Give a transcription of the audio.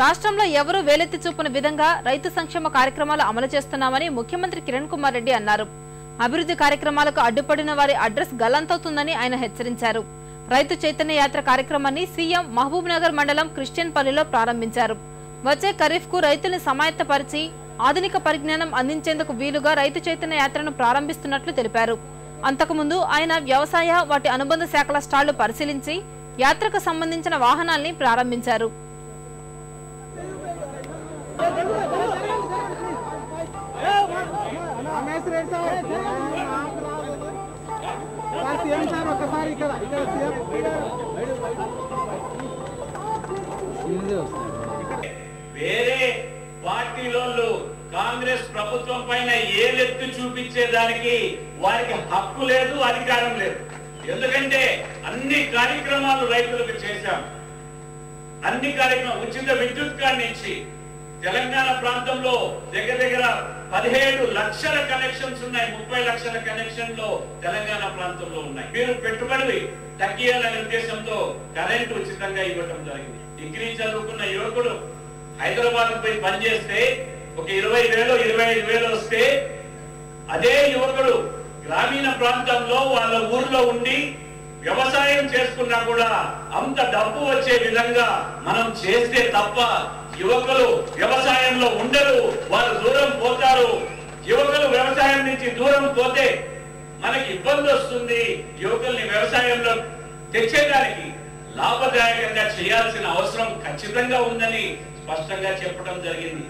రాష్ట్రంలో ఎవరూ వేలెత్తి చూపని విధంగా రైతు సంక్షేమ కార్యక్రమాలు అమలు చేస్తున్నామని ముఖ్యమంత్రి కిరణ్ కుమార్ రెడ్డి అన్నారు. అభివృద్ధి కార్యక్రమాలకు అడ్డుపడిన వారి అడ్రస్ గల్లంతవుతుందని ఆయన హెచ్చరించారు. రైతు చైతన్య యాత్ర కార్యక్రమాన్ని సీఎం మహబూబ్ నగర్ మండలం క్రిస్టియన్పల్లిలో ప్రారంభించారు. వచ్చే ఖరీఫ్ కు రైతుల్ని సమాయత్తపరిచి ఆధునిక పరిజ్ఞానం అందించేందుకు వీలుగా రైతు చైతన్య యాత్రను ప్రారంభిస్తున్నట్లు తెలిపారు. అంతకుముందు ఆయన వ్యవసాయ వాటి అనుబంధ శాఖల స్టాళ్లు పరిశీలించి యాత్రకు సంబంధించిన వాహనాల్ని ప్రారంభించారు. వేరే పార్టీలోళ్ళు కాంగ్రెస్ ప్రభుత్వం పైన ఏలెత్తి చూపించేదానికి వారికి హక్కు లేదు, అధికారం లేదు. ఎందుకంటే అన్ని కార్యక్రమాలు రైతులకు చేశాం. అన్ని కార్యక్రమాలు ఉచిత విద్యుత్ కానించి తెలంగాణ ప్రాంతంలో దగ్గర దగ్గర 17 లక్షల కనెక్షన్స్ ఉన్నాయి. 30 లక్షల కనెక్షన్లు తెలంగాణ ప్రాంతంలో ఉన్నాయి. మీరు పెట్టుబడి తగ్గియాలనే ఉద్దేశంతో కరెంటు ఉచితంగా ఇవ్వటం జరిగింది. డిగ్రీ చదువుకున్న యువకుడు హైదరాబాద్ పోయి పనిచేస్తే ఒక 20,000 25,000 వస్తే అదే యువకుడు గ్రామీణ ప్రాంతంలో వాళ్ళ ఊర్లో ఉండి వ్యవసాయం చేసుకున్నా కూడా అంత డబ్బు వచ్చే విధంగా మనం చేస్తే తప్ప యువకులు వ్యవసాయంలో ఉండరు, వాళ్ళు దూరం పోతారు. యువకులు వ్యవసాయం నుంచి దూరం పోతే మనకి ఇబ్బంది వస్తుంది. యువకుల్ని వ్యవసాయంలో తెచ్చేదానికి లాభదాయకంగా చేయాల్సిన అవసరం ఖచ్చితంగా ఉందని స్పష్టంగా చెప్పడం జరిగింది.